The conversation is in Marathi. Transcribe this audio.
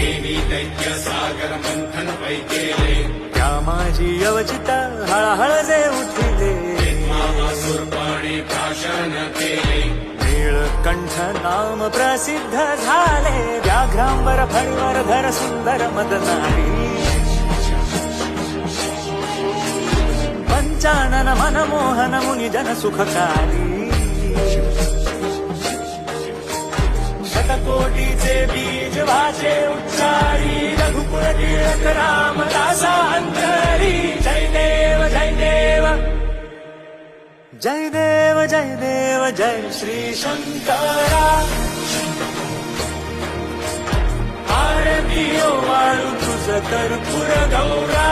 देवी दैत्य सागर मंथन पै केले त्या माझी अवचिता हळहळ जे उठिले महासुरपणे भाषण केले नीळकंठ नाम प्रसिद्ध झाले व्याघ्रांबर फणीवर धर सुंदर मदनारी पंचानन मनमोहन मुनिजन सुखकारी शतकोटीचे बीज वाचे उच्चारी रघुकुळ टिळक रामदासा अंतरी जय देव जय देव जय देव जय देव जय श्री शंकरा आरती वाळू तुझ कर्पूर गौरा